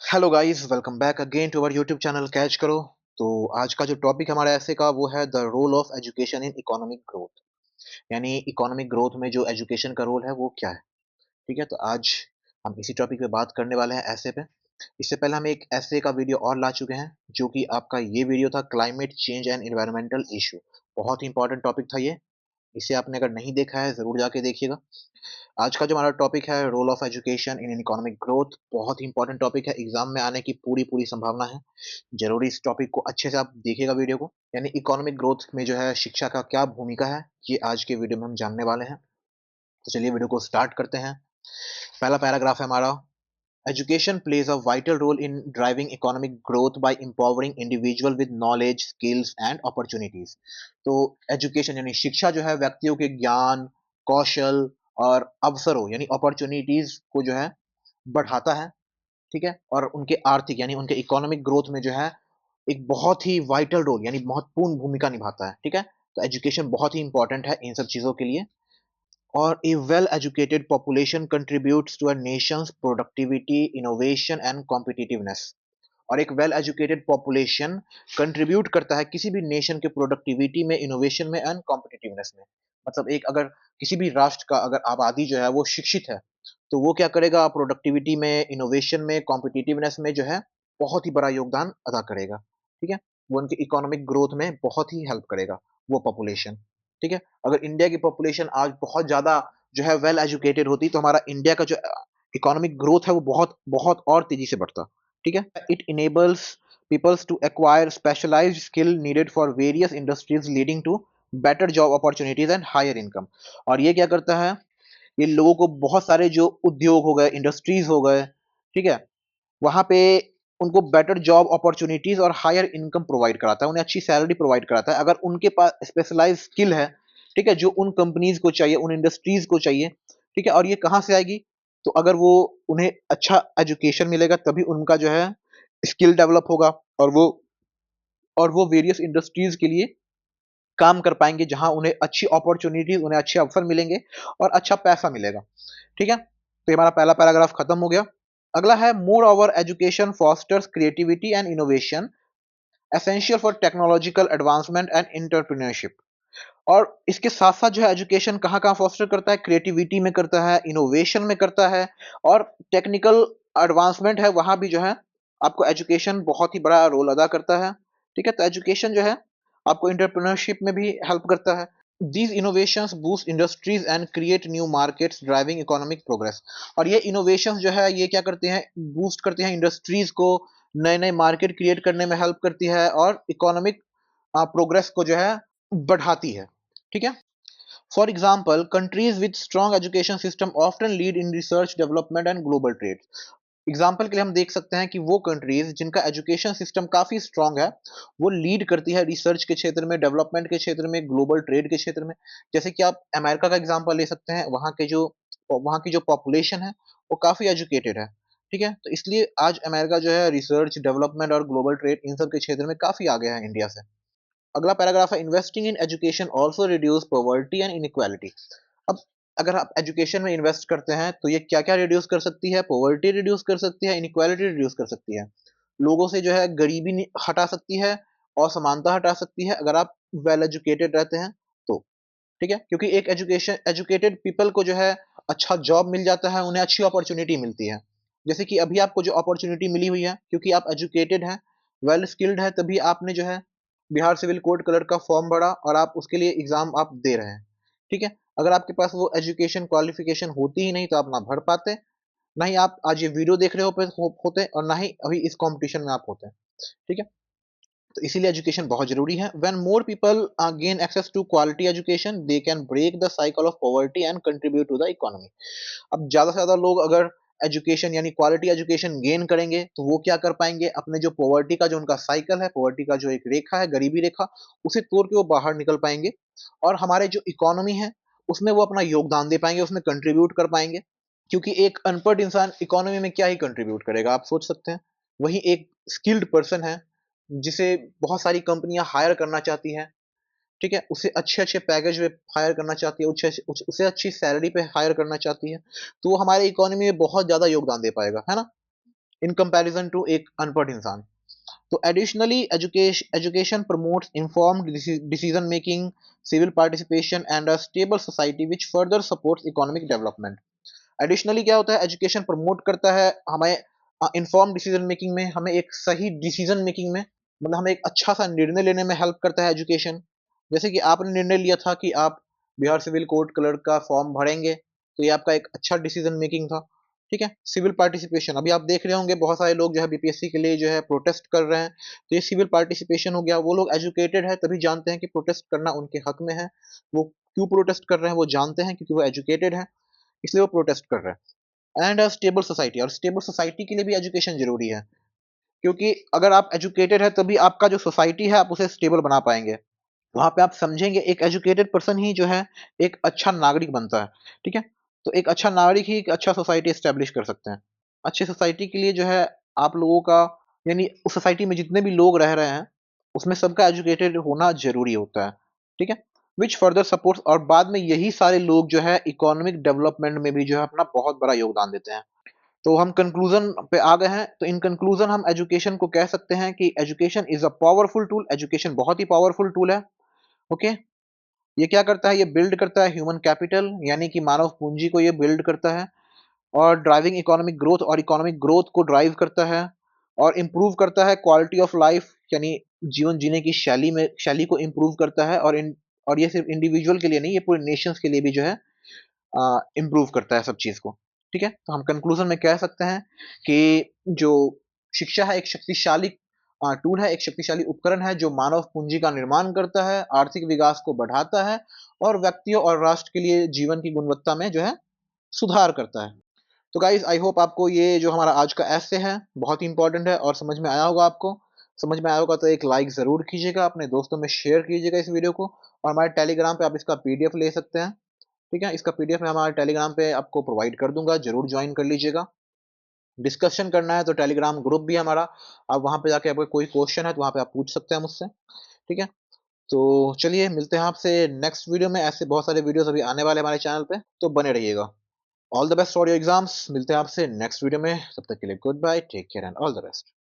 Hello guys, welcome back again to our YouTube channel catch करो। तो आज का जो टॉपिक हमारा ऐसे का वो है the role of education in economic growth. यानी इकोनॉमिक ग्रोथ में जो एजुकेशन का रोल है वो क्या है। ठीक है, तो आज हम इसी टॉपिक पे बात करने वाले हैं ऐसे पे। इससे पहले हम एक ऐसे का वीडियो और ला चुके हैं जो कि आपका ये वीडियो था climate change and environmental issue. बहुत ही इंपॉर्टेंट टॉपिक था ये। इसे आपने अगर नहीं देखा है जरूर जाके देखिएगा। आज का जो हमारा टॉपिक है role of education in economic growth, बहुत ही इंपॉर्टेंट टॉपिक है, एग्जाम में आने की पूरी पूरी संभावना है। जरूरी इस टॉपिक को अच्छे से आप देखिएगा वीडियो को। यानी इकोनॉमिक ग्रोथ में जो है शिक्षा का क्या भूमिका है, ये आज के वीडियो में हम जानने वाले हैं। तो चलिए वीडियो को स्टार्ट करते हैं। पहला पैराग्राफ है हमारा। Education plays a vital role in driving economic growth by empowering individual with knowledge, skills and opportunities। तो एजुकेशन यानी शिक्षा जो है व्यक्तियों के ज्ञान, कौशल और अवसरों यानी अपॉर्चुनिटीज को जो है बढ़ाता है। ठीक है, और उनके आर्थिक यानी उनके इकोनॉमिक ग्रोथ में जो है एक बहुत ही वाइटल रोल यानी महत्वपूर्ण भूमिका निभाता है। ठीक है, तो एजुकेशन बहुत ही इंपॉर्टेंट है इन सब चीजों के लिए। और a well-educated population contributes to a nation's productivity, innovation and competitiveness। और एक वेल एजुकेटेड पॉपुलेशन कंट्रीब्यूट करता है किसी भी नेशन के प्रोडक्टिविटी में, इनोवेशन में एंड कॉम्पिटिटिवनेस में। मतलब एक अगर किसी भी राष्ट्र का अगर आबादी जो है वो शिक्षित है तो वो क्या करेगा, प्रोडक्टिविटी में, इनोवेशन में, कॉम्पिटिटिवनेस में जो है बहुत ही बड़ा योगदान अदा करेगा। ठीक है, वो उनके इकोनॉमिक ग्रोथ में बहुत ही हेल्प करेगा वो पॉपुलेशन। ठीक है, अगर इंडिया की पॉपुलेशन आज बहुत ज्यादा जो है वेल एजुकेटेड होती तो हमारा इंडिया का जो इकोनॉमिक ग्रोथ है वो बहुत बहुत और तेजी से बढ़ता। ठीक है, it enables peoples to acquire specialised skill needed for various industries leading to better job opportunities and higher income. और ये क्या करता है, ये लोगों को बहुत सारे जो उद्योग हो गए, इंडस्ट्रीज हो गए, ठीक है, वहां पे उनको बेटर जॉब अपॉर्चुनिटीज और हायर इनकम प्रोवाइड कराता है, उन्हें अच्छी सैलरी प्रोवाइड कराता है अगर उनके पास स्पेशलाइज स्किल है। ठीक है, जो उन कंपनीज को चाहिए, उन इंडस्ट्रीज को चाहिए। ठीक है, और ये कहाँ से आएगी, तो अगर वो उन्हें अच्छा एजुकेशन मिलेगा तभी उनका जो है स्किल डेवलप होगा और वो वेरियस इंडस्ट्रीज के लिए काम कर पाएंगे जहां उन्हें अच्छी अपॉर्चुनिटीज, उन्हें अच्छे अवसर मिलेंगे और अच्छा पैसा मिलेगा। ठीक है, तो हमारा पहला पैराग्राफ खत्म हो गया। अगला है more over education fosters creativity and innovation essential for technological advancement and entrepreneurship. और इसके साथ साथ जो है एजुकेशन कहाँ कहाँ फॉस्टर करता है, क्रिएटिविटी में करता है, इनोवेशन में करता है और टेक्निकल एडवांसमेंट है वहां भी जो है आपको एजुकेशन बहुत ही बड़ा रोल अदा करता है। ठीक है, तो एजुकेशन जो है आपको एंटरप्रेन्योरशिप में भी हेल्प करता है। These innovations boost industries and create new markets driving economic progress। और ये innovations जो है ये क्या करते हैं, बूस्ट करते हैं इंडस्ट्रीज को, नए नए मार्केट क्रिएट करने में हेल्प करती है और इकोनॉमिक प्रोग्रेस को जो है बढ़ाती है। ठीक है, for example countries with strong education system often lead in research development and global trade. Example के लिए हम देख सकते हैं कि वो कंट्रीज जिनका एजुकेशन सिस्टम काफी स्ट्रांग है वो लीड करती है रिसर्च के क्षेत्र में, डेवलपमेंट के क्षेत्र में, ग्लोबल ट्रेड के क्षेत्र में। जैसे कि आप अमेरिका का एग्जाम्पल ले सकते हैं, वहाँ की जो पॉपुलेशन है वो काफी एजुकेटेड है। ठीक है, तो इसलिए आज अमेरिका जो है रिसर्च, डेवलपमेंट और ग्लोबल ट्रेड इन सब के क्षेत्र में काफी आगे है इंडिया से। अगला पैराग्राफ है investing in education also reduce poverty and inequality. अब अगर आप एजुकेशन में इन्वेस्ट करते हैं तो ये क्या क्या रिड्यूस कर सकती है, पॉवर्टी रिड्यूस कर सकती है, इनइक्वालिटी रिड्यूस कर सकती है, लोगों से जो है गरीबी हटा सकती है और समानता हटा सकती है अगर आप वेल एजुकेटेड रहते हैं तो। ठीक है, क्योंकि एक एजुकेटेड पीपल को जो है अच्छा जॉब मिल जाता है, उन्हें अच्छी अपॉर्चुनिटी मिलती है। जैसे कि अभी आपको जो अपॉर्चुनिटी मिली हुई है क्योंकि आप एजुकेटेड हैं, वेल स्किल्ड है, तभी आपने जो है बिहार सिविल कोड कलर का फॉर्म भरा और आप उसके लिए एग्जाम आप दे रहे हैं। ठीक है, अगर आपके पास वो एजुकेशन क्वालिफिकेशन होती ही नहीं तो आप ना भर पाते, ना ही आप आज ये वीडियो देख रहे होते और ना ही अभी इस कंपटीशन में आप होते हैं। ठीक है, तो इसीलिए एजुकेशन बहुत जरूरी है। When more people gain access to quality education they can break the cycle of poverty and contribute to the economy. अब ज्यादा से ज्यादा लोग अगर एजुकेशन यानी क्वालिटी एजुकेशन गेन करेंगे तो वो क्या कर पाएंगे, अपने जो पॉवर्टी का जो उनका साइकिल है, पॉवर्टी का जो एक रेखा है, गरीबी रेखा, उसे तोड़ के वो बाहर निकल पाएंगे और हमारे जो इकोनॉमी है उसमें वो अपना योगदान दे पाएंगे, उसमें कंट्रीब्यूट कर पाएंगे। क्योंकि एक अनपढ़ इंसान इकोनॉमी में क्या ही कंट्रीब्यूट करेगा, आप सोच सकते हैं। वही एक स्किल्ड पर्सन है जिसे बहुत सारी कंपनियां हायर करना चाहती हैं। ठीक है, उसे अच्छे अच्छे पैकेज पे हायर करना चाहती है, उसे अच्छी सैलरी पे हायर करना चाहती है, तो वो हमारे इकोनॉमी में बहुत ज्यादा योगदान दे पाएगा, है ना। इन कंपैरिजन टू एक अनपढ़ इंसान। तो additionally education promotes informed decision making, civil participation and a stable society which further supports economic development. Additionally क्या होता है, एजुकेशन प्रमोट करता है हमें इन्फॉर्म डिसीजन मेकिंग में, हमें एक सही डिसीजन मेकिंग में, मतलब हमें एक अच्छा सा निर्णय लेने में हेल्प करता है एजुकेशन। जैसे कि आपने निर्णय लिया था कि आप बिहार सिविल कोड क्लर्क का फॉर्म भरेंगे, तो ये आपका एक अच्छा डिसीजन मेकिंग था। ठीक है। सिविल पार्टिसिपेशन, अभी आप देख रहे होंगे बहुत सारे लोग जो है बीपीएससी के लिए जो है प्रोटेस्ट कर रहे हैं, तो ये सिविल पार्टिसिपेशन हो गया। वो लोग एजुकेटेड है तभी जानते हैं कि प्रोटेस्ट करना उनके हक में है। वो क्यों प्रोटेस्ट कर रहे हैं वो जानते हैं, क्योंकि वो एजुकेटेड है, इसलिए वो प्रोटेस्ट कर रहे हैं। एंड स्टेबल सोसाइटी, और स्टेबल सोसाइटी के लिए भी एजुकेशन जरूरी है, क्योंकि अगर आप एजुकेटेड है तभी आपका जो सोसाइटी है आप उसे स्टेबल बना पाएंगे। वहां पे आप समझेंगे एक एजुकेटेड पर्सन ही जो है एक अच्छा नागरिक बनता है। ठीक है। तो एक अच्छा नागरिक ही एक अच्छा सोसाइटी एस्टेब्लिश कर सकते हैं। अच्छी सोसाइटी के लिए जो है आप लोगों का, यानी उस सोसाइटी में जितने भी लोग रह रहे हैं उसमें सबका एजुकेटेड होना जरूरी होता है। ठीक है। विच फर्दर सपोर्ट्स, और बाद में यही सारे लोग जो है इकोनॉमिक डेवलपमेंट में भी जो है अपना बहुत बड़ा योगदान देते हैं। तो हम कंक्लूजन पे आ गए हैं। तो इन कंक्लूजन हम एजुकेशन को कह सकते हैं कि education is a powerful tool. Education बहुत ही पावरफुल टूल है। ओके। ये क्या करता है, ये बिल्ड करता है ह्यूमन कैपिटल, यानी कि मानव पूंजी को ये बिल्ड करता है, और ड्राइविंग इकोनॉमिक ग्रोथ, और इकोनॉमिक ग्रोथ को ड्राइव करता है, और इम्प्रूव करता है क्वालिटी ऑफ लाइफ, यानी जीवन जीने की शैली को इम्प्रूव करता है। और ये सिर्फ इंडिविजुअल के लिए नहीं, ये पूरे नेशंस के लिए भी जो है इम्प्रूव करता है सब चीज को। ठीक है। तो हम कंक्लूजन में कह सकते हैं कि जो शिक्षा है एक शक्तिशाली टूल है, एक शक्तिशाली उपकरण है जो मानव पूंजी का निर्माण करता है, आर्थिक विकास को बढ़ाता है, और व्यक्तियों और राष्ट्र के लिए जीवन की गुणवत्ता में जो है सुधार करता है। तो गाइज आई होप आपको ये जो हमारा आज का ऐसे है बहुत ही इंपॉर्टेंट है और समझ में आया होगा। आपको समझ में आया होगा तो एक लाइक जरूर कीजिएगा, अपने दोस्तों में शेयर कीजिएगा इस वीडियो को, और हमारे टेलीग्राम पे आप इसका पीडीएफ ले सकते हैं। ठीक है। इसका पीडीएफ मैं हमारे टेलीग्राम पे आपको प्रोवाइड कर दूंगा, जरूर ज्वाइन कर लीजिएगा। डिस्कशन करना है तो टेलीग्राम ग्रुप भी है हमारा, आप वहां पे जाके आपको कोई क्वेश्चन है तो वहां पे आप पूछ सकते हैं मुझसे। ठीक है। तो चलिए मिलते हैं आपसे नेक्स्ट वीडियो में। ऐसे बहुत सारे वीडियोस अभी आने वाले हमारे चैनल पे, तो बने रहिएगा। All the best for your exams. मिलते हैं आपसे नेक्स्ट वीडियो में, तब तक के लिए goodbye, take care and all the best.